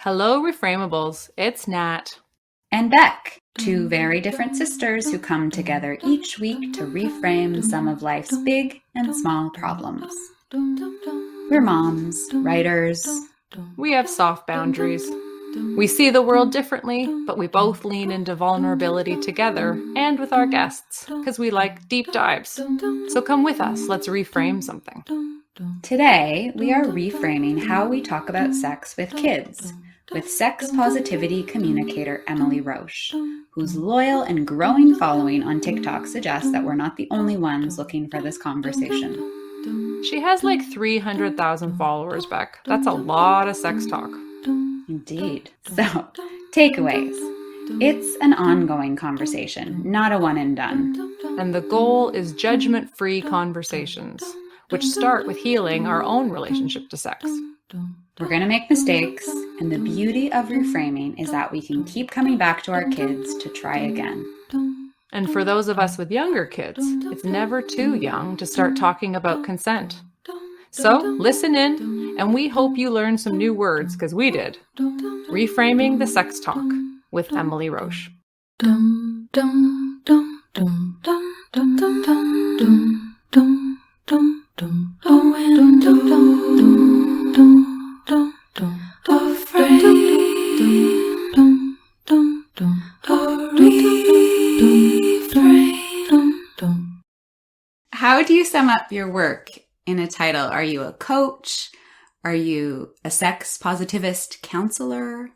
Hello, Reframeables. It's Nat. And Beck, two very different sisters who come together each week to reframe some of life's big and small problems. We're moms, writers. We have soft boundaries. We see the world differently, but we both lean into vulnerability together and with our guests, because we like deep dives. So come with us, let's reframe something. Today, we are reframing how we talk about sex with kids, with sex positivity communicator Emily Roach, whose loyal and growing following on TikTok suggests that we're not the only ones looking for this conversation. She has like 300,000 followers, Beck. That's a lot of sex talk. Indeed. So, takeaways. It's an ongoing conversation, not a one and done. And the goal is judgment-free conversations, which start with healing our own relationship to sex. We're going to make mistakes, and the beauty of reframing is that we can keep coming back to our kids to try again. And for those of us with younger kids, it's never too young to start talking about consent. So listen in, and we hope you learn some new words, because we did. Reframing the Sex Talk with Emily Roach. How do you sum up your work in a title? Are you a coach? Are you a sex positivist counselor?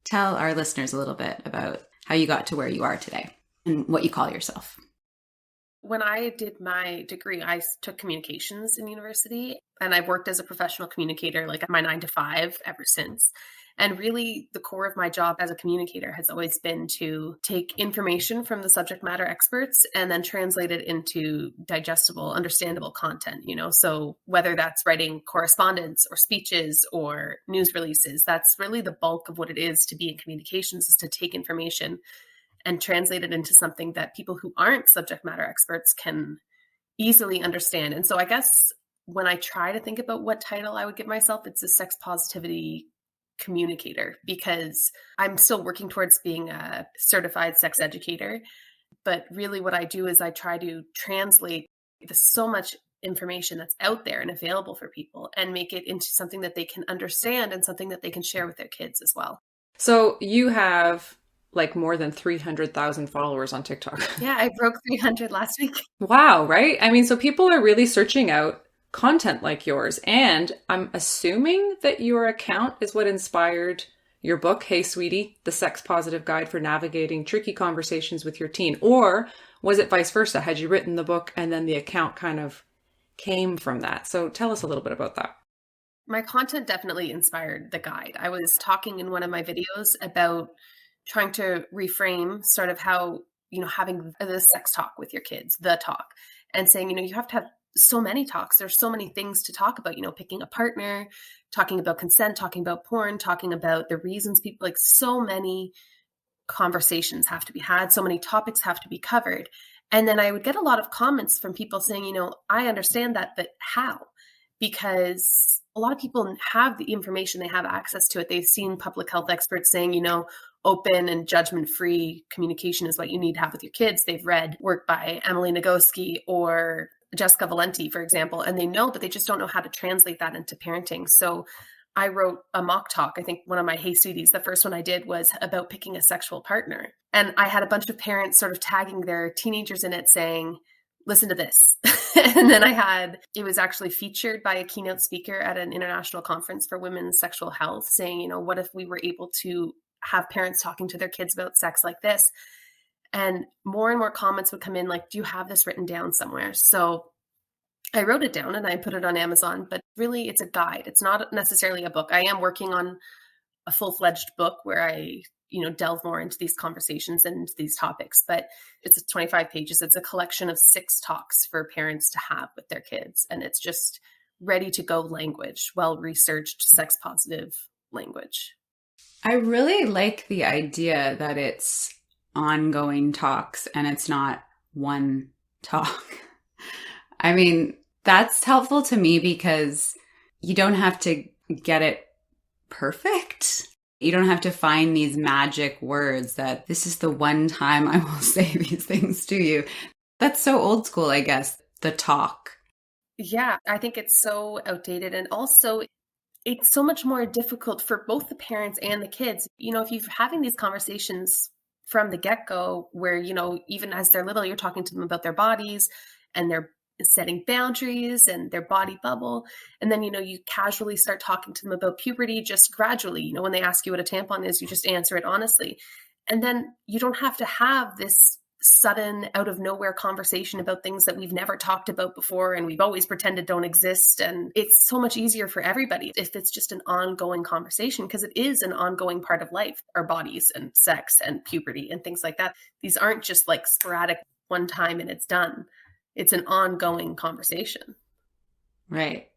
Tell our listeners a little bit about how you got to where you are today and what you call yourself. When I did my degree, I took communications in university, and I've worked as a professional communicator, like my 9 to 5 ever since. And really the core of my job as a communicator has always been to take information from the subject matter experts and then translate it into digestible, understandable content, so whether that's writing correspondence or speeches or news releases, that's really the bulk of what it is to be in communications, is to take information and translate it into something that people who aren't subject matter experts can easily understand. And so I guess when I try to think about what title I would give myself, it's a sex positivity communicator, because I'm still working towards being a certified sex educator. But really what I do is I try to translate so much information that's out there and available for people and make it into something that they can understand and something that they can share with their kids as well. So you have like more than 300,000 followers on TikTok. Yeah, I broke 300 last week. Wow, right? I mean, so people are really searching out content like yours. And I'm assuming that your account is what inspired your book, Hey Sweetie, The Sex Positive Guide for Navigating Tricky Conversations with Your Teen. Or was it vice versa? Had you written the book and then the account kind of came from that? So tell us a little bit about that. My content definitely inspired the guide. I was talking in one of my videos about trying to reframe sort of how, having the sex talk with your kids, the talk, and saying, you have to have so many talks. There's so many things to talk about, picking a partner, talking about consent, talking about porn, talking about the reasons people, like so many conversations have to be had. So many topics have to be covered. And then I would get a lot of comments from people saying, I understand that, but how? Because a lot of people have the information, they have access to it. They've seen public health experts saying, open and judgment-free communication is what you need to have with your kids. They've read work by Emily Nagoski or Jessica Valenti, for example, and they know, but they just don't know how to translate that into parenting. So I wrote a mock talk. I think one of my Hey Sweeties, the first one I did, was about picking a sexual partner. And I had a bunch of parents sort of tagging their teenagers in it saying, listen to this. And then it was actually featured by a keynote speaker at an international conference for women's sexual health, saying, what if we were able to have parents talking to their kids about sex like this? And more comments would come in like, do you have this written down somewhere? So I wrote it down and I put it on Amazon, but really it's a guide. It's not necessarily a book. I am working on a full-fledged book where I, delve more into these conversations and into these topics, but it's 25 pages. It's a collection of 6 talks for parents to have with their kids. And it's just ready to go language, well-researched, sex positive language. I really like the idea that it's ongoing talks and it's not one talk. I mean, that's helpful to me because you don't have to get it perfect. You don't have to find these magic words that this is the one time I will say these things to you. That's so old school, I guess, the talk. Yeah, I think it's so outdated. And also, it's so much more difficult for both the parents and the kids. If you're having these conversations from the get-go where, even as they're little, you're talking to them about their bodies and they're setting boundaries and their body bubble. And then, you casually start talking to them about puberty just gradually. When they ask you what a tampon is, you just answer it honestly. And then you don't have to have this sudden out of nowhere conversation about things that we've never talked about before and we've always pretended don't exist. And it's so much easier for everybody if it's just an ongoing conversation, because it is an ongoing part of life, our bodies and sex and puberty and things like that. These aren't just like sporadic one time and it's done. It's an ongoing conversation. Right.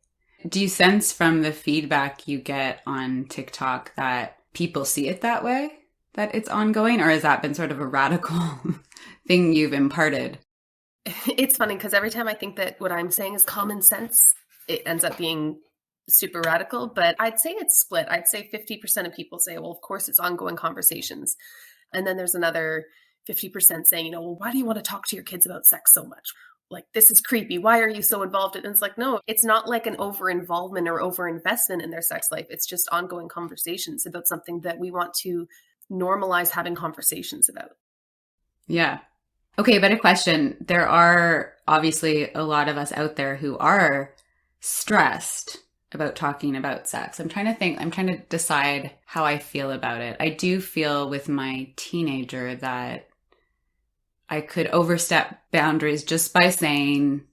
Do you sense from the feedback you get on TikTok that people see it that way, that it's ongoing, or has that been sort of a radical thing you've imparted? It's funny because every time I think that what I'm saying is common sense, it ends up being super radical, but I'd say it's split. I'd say 50% of people say, well, of course it's ongoing conversations. And then there's another 50% saying, well, why do you want to talk to your kids about sex so much? Like, this is creepy. Why are you so involved? And it's like, no, it's not like an over-involvement or over-investment in their sex life. It's just ongoing conversations about something that we want to normalize having conversations about. Yeah. Okay, but a question. There are obviously a lot of us out there who are stressed about talking about sex. I'm trying to decide how I feel about it. I do feel with my teenager that I could overstep boundaries just by saying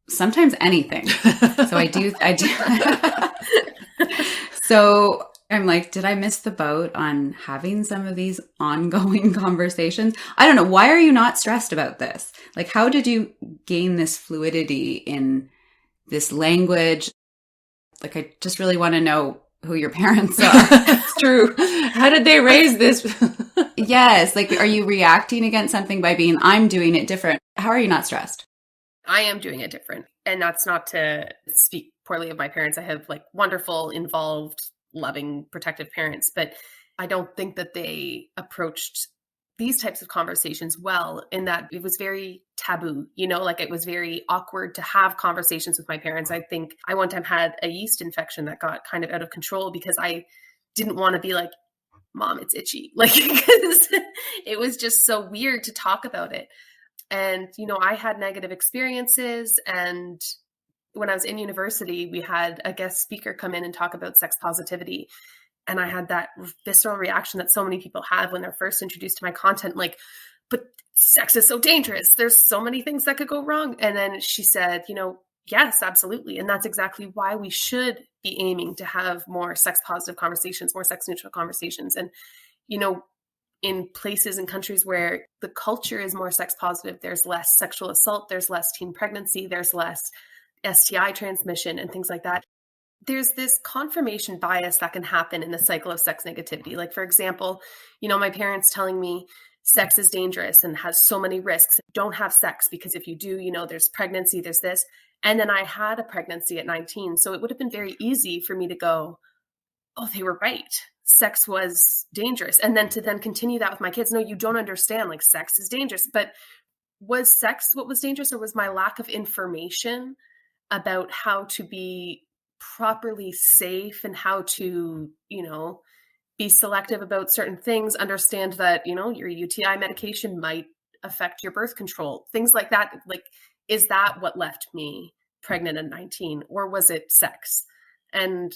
sometimes anything. So I do. So I'm like, did I miss the boat on having some of these ongoing conversations? I don't know. Why are you not stressed about this? Like, how did you gain this fluidity in this language? Like, I just really want to know who your parents are. It's true. How did they raise this? Yes. Like, are you reacting against something by being, I'm doing it different? How are you not stressed? I am doing it different. And that's not to speak poorly of my parents. I have like wonderful, involved, loving, protective parents, but I don't think that they approached these types of conversations well, in that it was very taboo, like it was very awkward to have conversations with my parents. I think I one time had a yeast infection that got kind of out of control because I didn't want to be like, Mom, it's itchy. Like, because it was just so weird to talk about it. And, I had negative experiences. And when I was in university, we had a guest speaker come in and talk about sex positivity. And I had that visceral reaction that so many people have when they're first introduced to my content, like, but sex is so dangerous. There's so many things that could go wrong. And then she said, yes, absolutely. And that's exactly why we should be aiming to have more sex positive conversations, more sex neutral conversations. And, in places and countries where the culture is more sex positive, there's less sexual assault, there's less teen pregnancy, there's less STI transmission and things like that. There's this confirmation bias that can happen in the cycle of sex negativity. Like, for example, my parents telling me sex is dangerous and has so many risks. Don't have sex because if you do, there's pregnancy, there's this. And then I had a pregnancy at 19. So it would have been very easy for me to go, oh, they were right. Sex was dangerous. And then to continue that with my kids. No, you don't understand. Like, sex is dangerous. But was sex what was dangerous, or was my lack of information about how to be properly safe and how to, be selective about certain things, understand that, your UTI medication might affect your birth control, things like that. Like, is that what left me pregnant at 19, or was it sex? And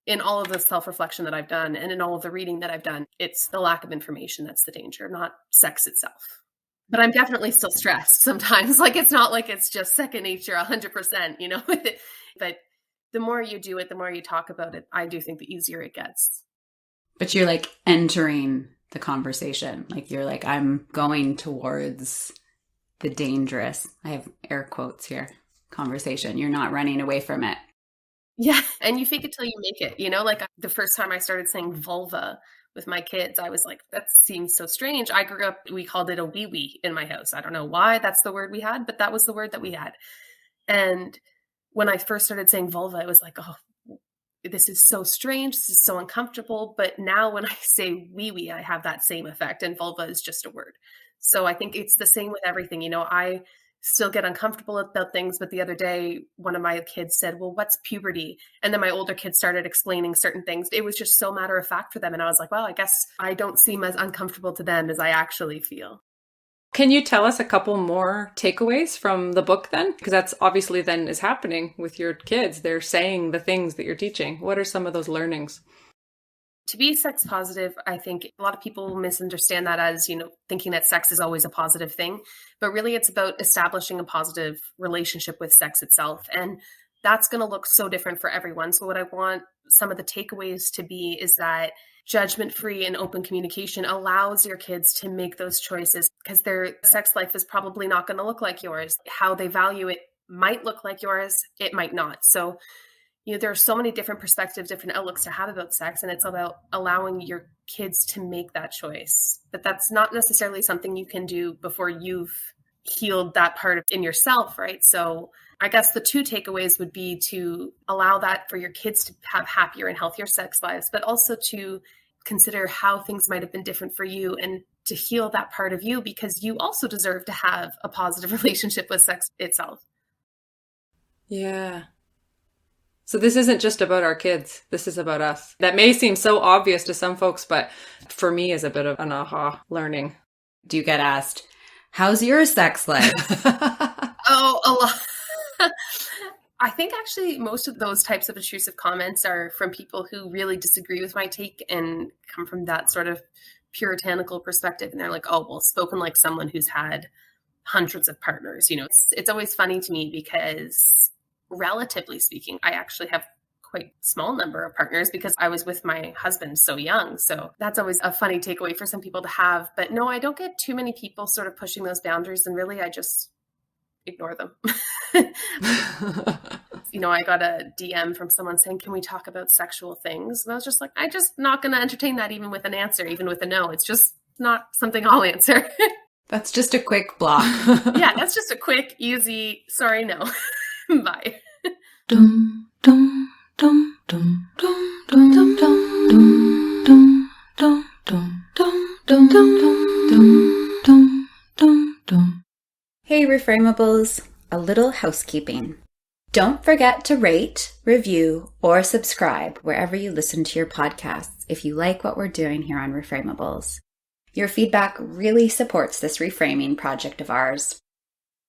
in all of the self-reflection that I've done and in all of the reading that I've done, it's the lack of information that's the danger, not sex itself. But I'm definitely still stressed sometimes. Like, it's not like it's just second nature 100%, But the more you do it, the more you talk about it, I do think the easier it gets. But you're like entering the conversation. Like, you're like, I'm going towards the dangerous, I have air quotes here, conversation. You're not running away from it. Yeah. And you fake it till you make it, like the first time I started saying vulva with my kids, I was like, that seems so strange. I grew up, we called it a wee-wee in my house. I don't know why that's the word we had, but that was the word that we had. And when I first started saying vulva, it was like, oh, this is so strange, this is so uncomfortable. But now when I say wee, I have that same effect, and vulva is just a word. So I think it's the same with everything. I still get uncomfortable about things. But the other day, one of my kids said, well, what's puberty? And then my older kids started explaining certain things. It was just so matter of fact for them. And I was like, well, I guess I don't seem as uncomfortable to them as I actually feel. Can you tell us a couple more takeaways from the book then? Because that's obviously then is happening with your kids. They're saying the things that you're teaching. What are some of those learnings? To be sex positive, I think a lot of people misunderstand that as, thinking that sex is always a positive thing. But really, it's about establishing a positive relationship with sex itself. And that's going to look so different for everyone. So what I want some of the takeaways to be is that judgment-free and open communication allows your kids to make those choices, because their sex life is probably not going to look like yours. How they value it might look like yours. It might not. So there are so many different perspectives, different outlooks to have about sex, and it's about allowing your kids to make that choice. But that's not necessarily something you can do before you've healed that part in yourself, right? So I guess the two takeaways would be to allow that for your kids to have happier and healthier sex lives, but also to consider how things might have been different for you and to heal that part of you, because you also deserve to have a positive relationship with sex itself. Yeah. So this isn't just about our kids. This is about us. That may seem so obvious to some folks, but for me is a bit of an aha learning. Do you get asked, how's your sex life? Oh, a lot. I think actually most of those types of intrusive comments are from people who really disagree with my take and come from that sort of puritanical perspective. And they're like, oh, well, spoken like someone who's had hundreds of partners. It's always funny to me because relatively speaking, I actually have quite a small number of partners because I was with my husband so young. So that's always a funny takeaway for some people to have. But no, I don't get too many people sort of pushing those boundaries, and really I just ignore them. I got a DM from someone saying, can we talk about sexual things? And I was just like, I'm just not going to entertain that even with an answer, even with a no. It's just not something I'll answer. That's just a quick block. Yeah, that's just a quick, easy, sorry, no. Bye. Dum, dum, dum, dum, dum, dum, dum, dum, dum, dum, dum, dum, dum, dum, dum, dum. Hey, Reframeables, a little housekeeping. Don't forget to rate, review, or subscribe wherever you listen to your podcasts if you like what we're doing here on Reframeables. Your feedback really supports this reframing project of ours.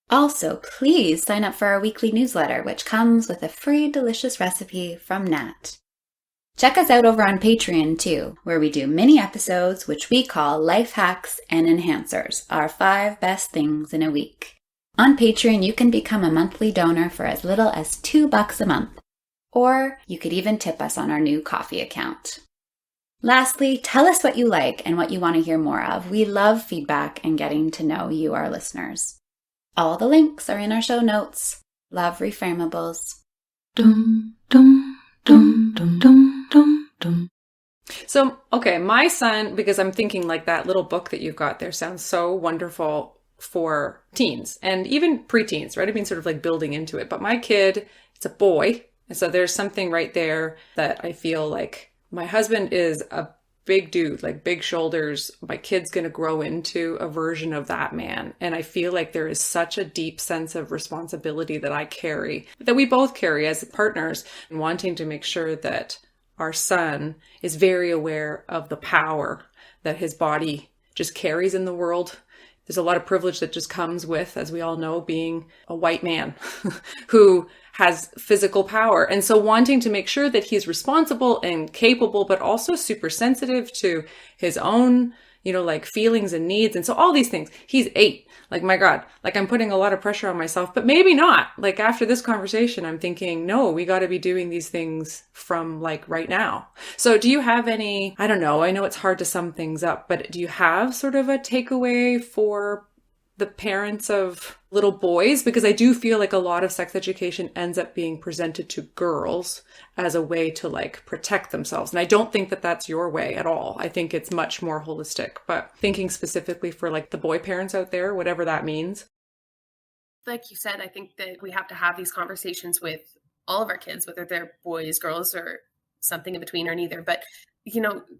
Also, please sign up for our weekly newsletter, which comes with a free delicious recipe from Nat. Check us out over on Patreon too, where we do mini episodes which we call Life Hacks and Enhancers, our 5 best things in a week. On Patreon, you can become a monthly donor for as little as $2 a month, or you could even tip us on our new coffee account. Lastly, tell us what you like and what you want to hear more of. We love feedback and getting to know you, our listeners. All the links are in our show notes. Love, Reframeables. Dum, dum, dum, dum, dum, dum, dum. So, okay, my son, because I'm thinking like that little book that you've got there sounds so wonderful for teens and even preteens, right? I mean, sort of like building into it. But my kid, it's a boy. And so there's something right there that I feel like my husband is a big dude, like big shoulders. My kid's going to grow into a version of that man. And I feel like there is such a deep sense of responsibility that I carry, that we both carry as partners, and wanting to make sure that our son is very aware of the power that his body just carries in the world. There's a lot of privilege that just comes with, as we all know, being a white man who has physical power. And so wanting to make sure that he's responsible and capable, but also super sensitive to his own, like feelings and needs. And so all these things. He's 8. Like, my God, like I'm putting a lot of pressure on myself, but maybe not. Like after this conversation, I'm thinking, no, we got to be doing these things from like right now. So do you have any, I don't know, I know it's hard to sum things up, but do you have sort of a takeaway for the parents of little boys? Because I do feel like a lot of sex education ends up being presented to girls as a way to like protect themselves. And I don't think that that's your way at all. I think it's much more holistic, but thinking specifically for like the boy parents out there, whatever that means. Like you said, I think that we have to have these conversations with all of our kids, whether they're boys, girls, or something in between or neither. But,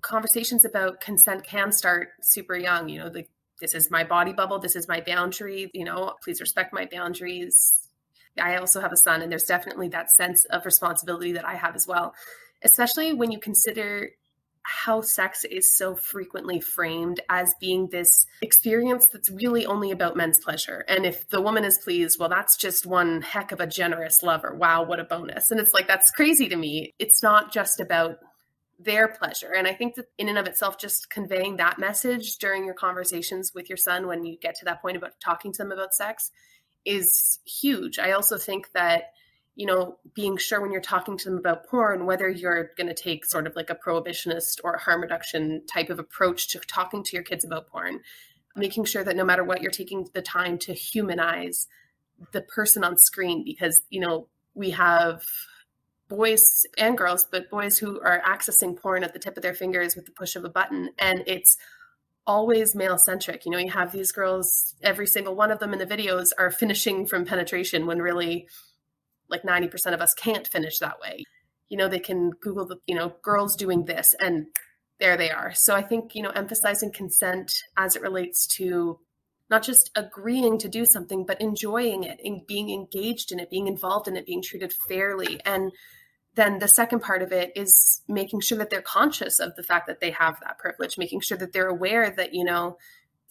conversations about consent can start super young, this is my body bubble. This is my boundary, please respect my boundaries. I also have a son, and there's definitely that sense of responsibility that I have as well, especially when you consider how sex is so frequently framed as being this experience that's really only about men's pleasure. And if the woman is pleased, well, that's just one heck of a generous lover. Wow, what a bonus. And it's like, that's crazy to me. It's not just about their pleasure. And I think that in and of itself, just conveying that message during your conversations with your son when you get to that point about talking to them about sex is huge. I also think that being sure when you're talking to them about porn, whether you're going to take sort of like a prohibitionist or a harm reduction type of approach to talking to your kids about porn, making sure that no matter what, you're taking the time to humanize the person on screen, because, we have boys and girls, but boys who are accessing porn at the tip of their fingers with the push of a button. And it's always male centric. You have these girls, every single one of them in the videos are finishing from penetration when really like 90% of us can't finish that way. They can Google girls doing this, and there they are. So I think, emphasizing consent as it relates to not just agreeing to do something, but enjoying it and being engaged in it, being involved in it, being treated fairly. And then the second part of it is making sure that they're conscious of the fact that they have that privilege, making sure that they're aware that,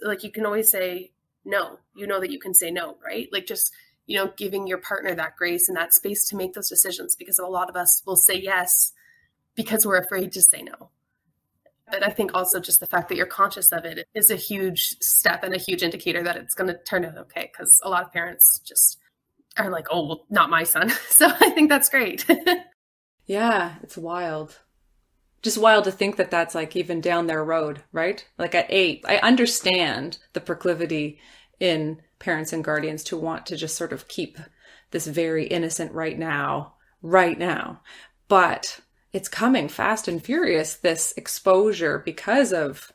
like you can always say no, that you can say no, right? Like just, giving your partner that grace and that space to make those decisions, because a lot of us will say yes because we're afraid to say no. But I think also just the fact that you're conscious of it is a huge step and a huge indicator that it's going to turn out okay, because a lot of parents just are like, oh, well, not my son. So I think that's great. Yeah, it's wild. Just wild to think that that's like even down their road, right? Like at 8, I understand the proclivity in parents and guardians to want to just sort of keep this very innocent right now. But it's coming fast and furious, this exposure, because of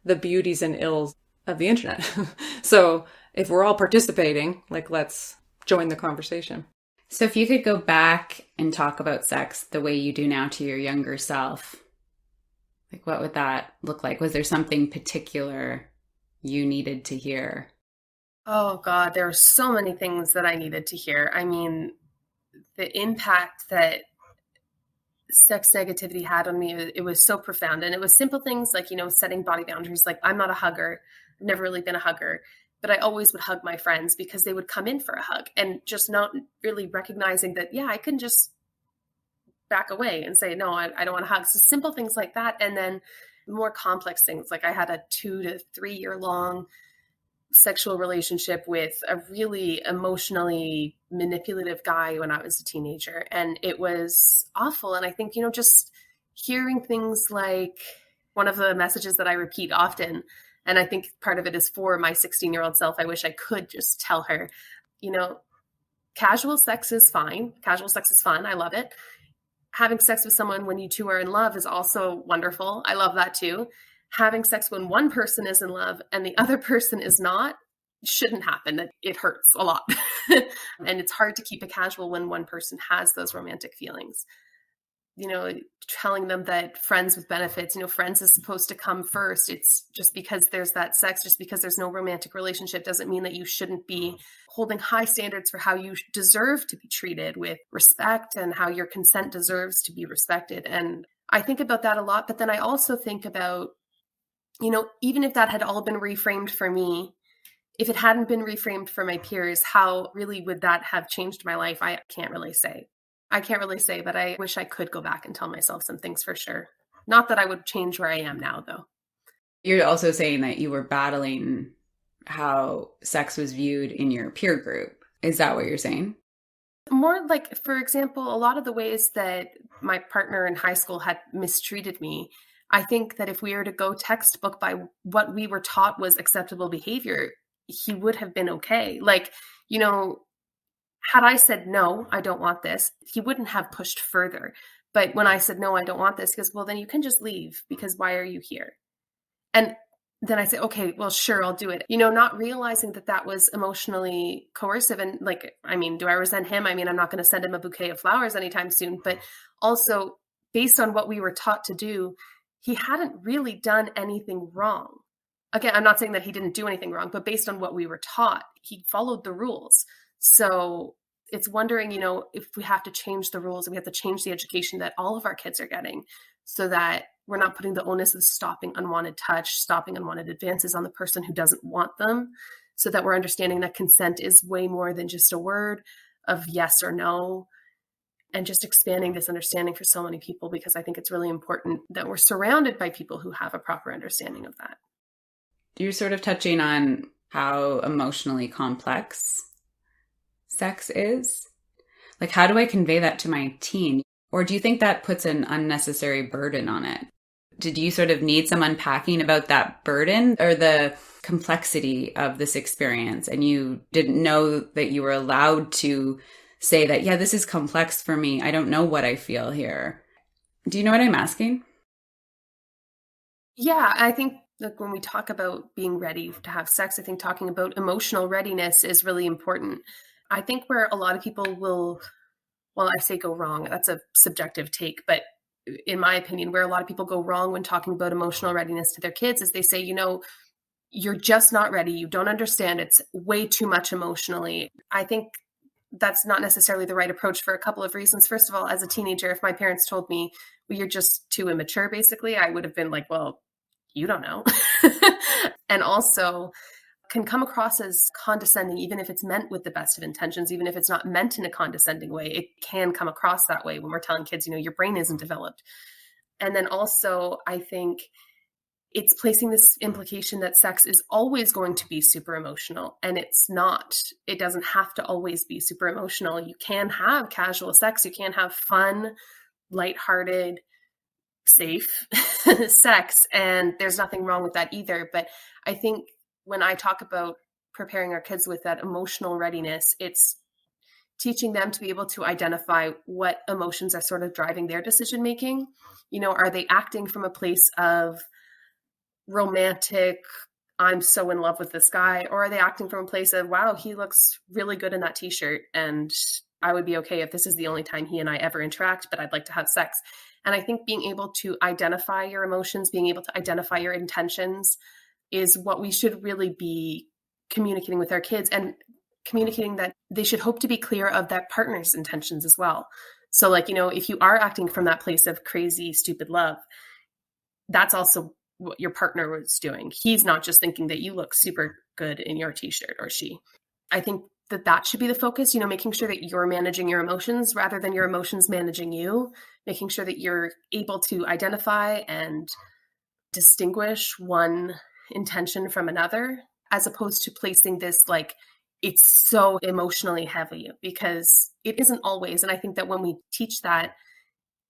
the beauties and ills of the internet. So if we're all participating, like, let's join the conversation. So if you could go back and talk about sex the way you do now to your younger self, like what would that look like? Was there something particular you needed to hear? Oh God, there are so many things that I needed to hear. I mean, the impact that sex negativity had on me, it was so profound. And it was simple things like, setting body boundaries. Like, I'm not a hugger. I've never really been a hugger, but I always would hug my friends because they would come in for a hug, and just not really recognizing that, yeah, I can just back away and say, no, I don't want to hug. So simple things like that. And then more complex things. Like, I had a 2 to 3 year long sexual relationship with a really emotionally manipulative guy when I was a teenager. And it was awful. And I think, just hearing things like, one of the messages that I repeat often, and I think part of it is for my 16-year-old self, I wish I could just tell her, casual sex is fine. Casual sex is fun. I love it. Having sex with someone when you two are in love is also wonderful. I love that too. Having sex when one person is in love and the other person is not shouldn't happen. It hurts a lot. And it's hard to keep it casual when one person has those romantic feelings. Telling them that friends with benefits, friends is supposed to come first. It's just because there's that sex, just because there's no romantic relationship doesn't mean that you shouldn't be holding high standards for how you deserve to be treated with respect and how your consent deserves to be respected. And I think about that a lot. But then I also think about, even if that had all been reframed for me, if it hadn't been reframed for my peers, how really would that have changed my life? I can't really say, but I wish I could go back and tell myself some things for sure. Not that I would change where I am now, though. You're also saying that you were battling how sex was viewed in your peer group. Is that what you're saying? More like, for example, a lot of the ways that my partner in high school had mistreated me, I think that if we were to go textbook by what we were taught was acceptable behavior, he would have been okay. Like, had I said, no, I don't want this, he wouldn't have pushed further. But when I said, no, I don't want this, he goes, well, then you can just leave, because why are you here? And then I say, okay, well, sure, I'll do it. Not realizing that that was emotionally coercive. And do I resent him? I'm not going to send him a bouquet of flowers anytime soon, but also based on what we were taught to do, he hadn't really done anything wrong. Again, I'm not saying that he didn't do anything wrong, but based on what we were taught, he followed the rules. So it's wondering, if we have to change the rules and we have to change the education that all of our kids are getting so that we're not putting the onus of stopping unwanted touch, stopping unwanted advances on the person who doesn't want them, so that we're understanding that consent is way more than just a word of yes or no, and just expanding this understanding for so many people, because I think it's really important that we're surrounded by people who have a proper understanding of that. You're sort of touching on how emotionally complex sex is. Like, how do I convey that to my teen? Or do you think that puts an unnecessary burden on it? Did you sort of need some unpacking about that burden or the complexity of this experience, and you didn't know that you were allowed to say that, yeah, this is complex for me. I don't know what I feel here. Do you know what I'm asking? Yeah, I think when we talk about being ready to have sex, I think talking about emotional readiness is really important. I think where a lot of people will, well, I say go wrong, that's a subjective take, but in my opinion, where a lot of people go wrong when talking about emotional readiness to their kids is they say, you're just not ready. You don't understand. It's way too much emotionally. I think that's not necessarily the right approach for a couple of reasons. First of all, as a teenager, if my parents told me, well, you're just too immature, basically, I would have been like, well, you don't know. And also can come across as condescending, even if it's meant with the best of intentions, even if it's not meant in a condescending way, it can come across that way when we're telling kids, your brain isn't developed. And then also, I think it's placing this implication that sex is always going to be super emotional, and it's not. It doesn't have to always be super emotional. You can have casual sex. You can have fun, lighthearted, safe sex, and there's nothing wrong with that either. But I think when I talk about preparing our kids with that emotional readiness, it's teaching them to be able to identify what emotions are sort of driving their decision making. Are they acting from a place of romantic, I'm so in love with this guy, or are they acting from a place of, wow, he looks really good in that t-shirt and I would be okay if this is the only time he and I ever interact, but I'd like to have sex. And I think being able to identify your emotions, being able to identify your intentions is what we should really be communicating with our kids, and communicating that they should hope to be clear of that partner's intentions as well. So if you are acting from that place of crazy, stupid love, that's also what your partner was doing. He's not just thinking that you look super good in your t-shirt, or she. I think that should be the focus, making sure that you're managing your emotions rather than your emotions managing you, making sure that you're able to identify and distinguish one intention from another, as opposed to placing this it's so emotionally heavy, because it isn't always. And I think that when we teach that,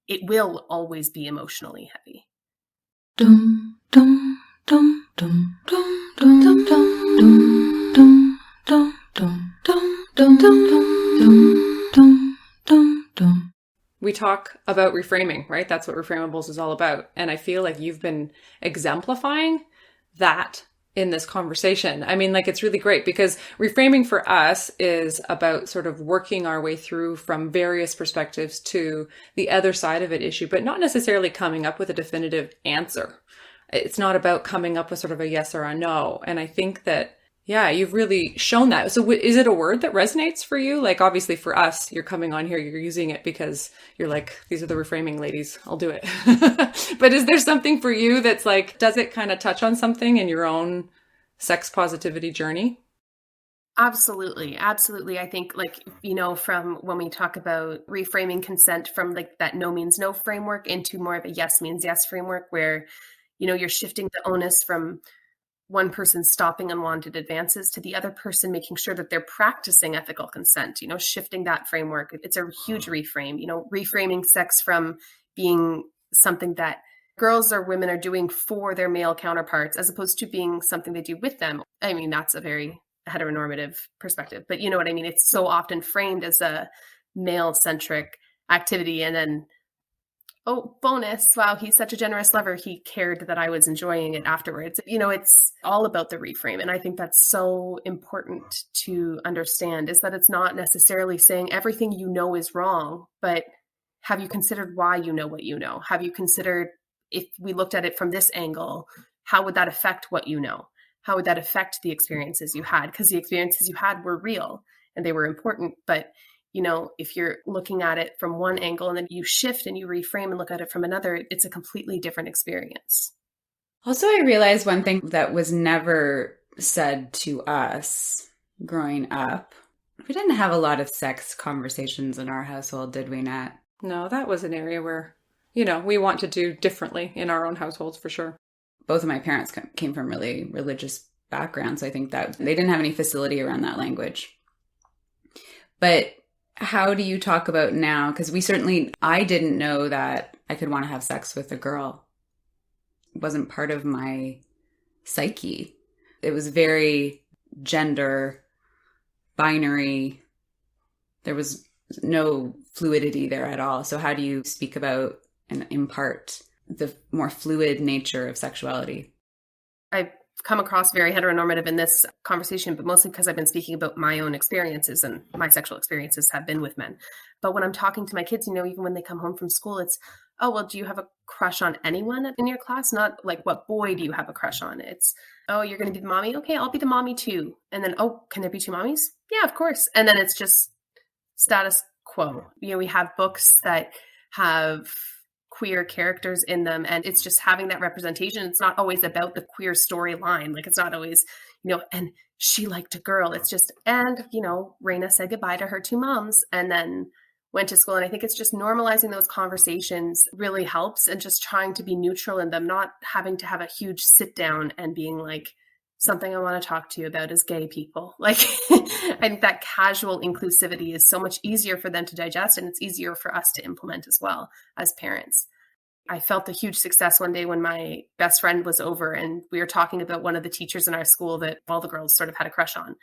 it will always be emotionally heavy. Dum dum dum dum dum dum dum dum dum dum dum dum dum dum dum. We talk about reframing, right? That's what Reframeables is all about. And I feel like you've been exemplifying that in this conversation. I mean, it's really great, because reframing for us is about sort of working our way through from various perspectives to the other side of an issue, but not necessarily coming up with a definitive answer. It's not about coming up with sort of a yes or a no. And I think that, yeah, you've really shown that. So is it a word that resonates for you? Obviously for us, you're coming on here, you're using it because you're like, these are the reframing ladies, I'll do it. But is there something for you that's does it kind of touch on something in your own sex positivity journey? Absolutely. Absolutely. I think from when we talk about reframing consent from that no means no framework into more of a yes means yes framework, where, you're shifting the onus from one person stopping unwanted advances to the other person making sure that they're practicing ethical consent, shifting that framework. It's a huge reframe, reframing sex from being something that girls or women are doing for their male counterparts, as opposed to being something they do with them. I mean, that's a very heteronormative perspective, but you know what I mean? It's so often framed as a male-centric activity, and then, oh, bonus, wow, he's such a generous lover, he cared that I was enjoying it afterwards. It's all about the reframe. And I think that's so important to understand, is that it's not necessarily saying everything is wrong, but have you considered why you know what you know? Have you considered, if we looked at it from this angle, how would that affect what you know? How would that affect the experiences you had? Because the experiences you had were real and they were important. But, if you're looking at it from one angle and then you shift and you reframe and look at it from another, it's a completely different experience. Also, I realized one thing that was never said to us growing up. We didn't have a lot of sex conversations in our household, did we, Nat? No, that was an area where, we want to do differently in our own households for sure. Both of my parents came from really religious backgrounds. So I think that they didn't have any facility around that language. But how do you talk about now? Because I didn't know that I could want to have sex with a girl. It wasn't part of my psyche. It was very gender binary. There was no fluidity there at all. So how do you speak about and impart the more fluid nature of sexuality? I've come across very heteronormative in this conversation, but mostly because I've been speaking about my own experiences, and my sexual experiences have been with men. But when I'm talking to my kids, even when they come home from school, it's, oh, well, do you have a crush on anyone in your class? Not like, what boy do you have a crush on? It's, oh, you're going to be the mommy? Okay, I'll be the mommy too. And then, oh, can there be two mommies? Yeah, of course. And then it's just status quo. We have books that have queer characters in them, and it's just having that representation. It's not always about the queer storyline. Like, it's not always, and she liked a girl. It's just, and, Raina said goodbye to her two moms and then went to school. And I think it's just normalizing those conversations really helps, and just trying to be neutral in them, not having to have a huge sit down and being like, something I want to talk to you about is gay people. Like, I think that casual inclusivity is so much easier for them to digest, and it's easier for us to implement as well as parents. I felt a huge success one day when my best friend was over and we were talking about one of the teachers in our school that all the girls sort of had a crush on.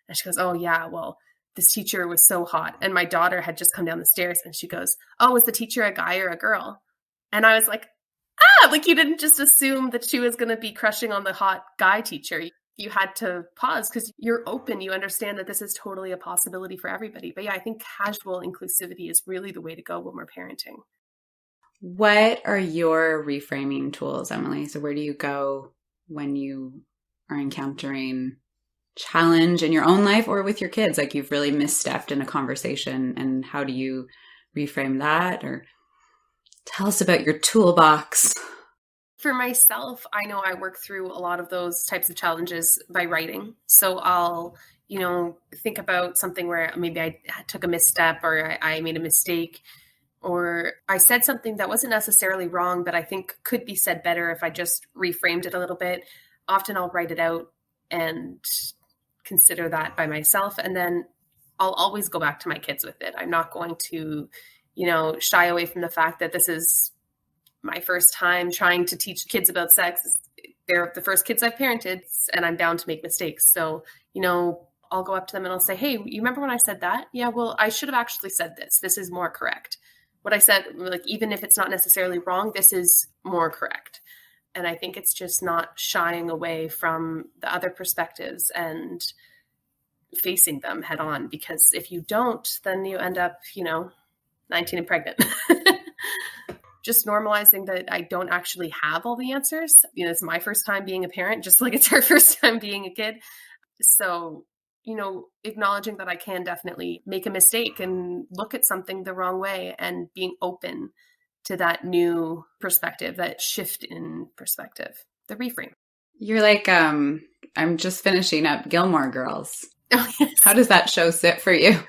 And she goes, oh yeah, well, this teacher was so hot. And my daughter had just come down the stairs and she goes, oh, was the teacher a guy or a girl? And I was like, like, you didn't just assume that she was going to be crushing on the hot guy teacher. You had to pause because you're open. You understand that this is totally a possibility for everybody. But yeah, I think casual inclusivity is really the way to go when we're parenting. What are your reframing tools, Emily? So where do you go when you are encountering challenge in your own life or with your kids? Like, you've really misstepped in a conversation, and how do you reframe that? Or tell us about your toolbox. For myself, I know I work through a lot of those types of challenges by writing. So I'll, think about something where maybe I took a misstep, or I made a mistake, or I said something that wasn't necessarily wrong, but I think could be said better if I just reframed it a little bit. Often I'll write it out and consider that by myself. And then I'll always go back to my kids with it. I'm not going to, shy away from the fact that this is my first time trying to teach kids about sex. They're the first kids I've parented, and I'm bound to make mistakes. So, I'll go up to them and I'll say, hey, you remember when I said that? Yeah, well, I should have actually said this. This is more correct. What I said, like, even if it's not necessarily wrong, this is more correct. And I think it's just not shying away from the other perspectives and facing them head on, because if you don't, then you end up, 19 and pregnant. Just normalizing that I don't actually have all the answers. It's my first time being a parent, just like it's her first time being a kid. So, acknowledging that I can definitely make a mistake and look at something the wrong way, and being open to that new perspective, that shift in perspective, the reframe. You're like, I'm just finishing up Gilmore Girls. Oh, yes. How does that show sit for you?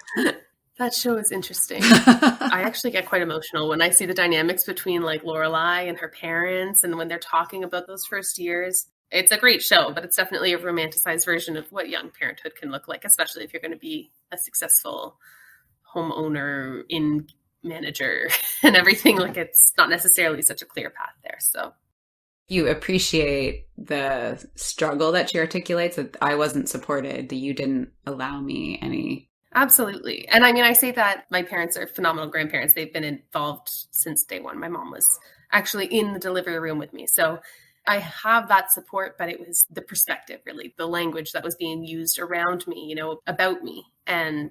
That show is interesting. I actually get quite emotional when I see the dynamics between like Lorelai and her parents, and when they're talking about those first years. It's a great show, but it's definitely a romanticized version of what young parenthood can look like, especially if you're going to be a successful homeowner, in manager and everything. Like, it's not necessarily such a clear path there. So you appreciate the struggle that she articulates, that I wasn't supported, that you didn't allow me any. Absolutely. And I mean, I say that my parents are phenomenal grandparents. They've been involved since day one. My mom was actually in the delivery room with me. So I have that support, but it was the perspective, really, the language that was being used around me, about me. And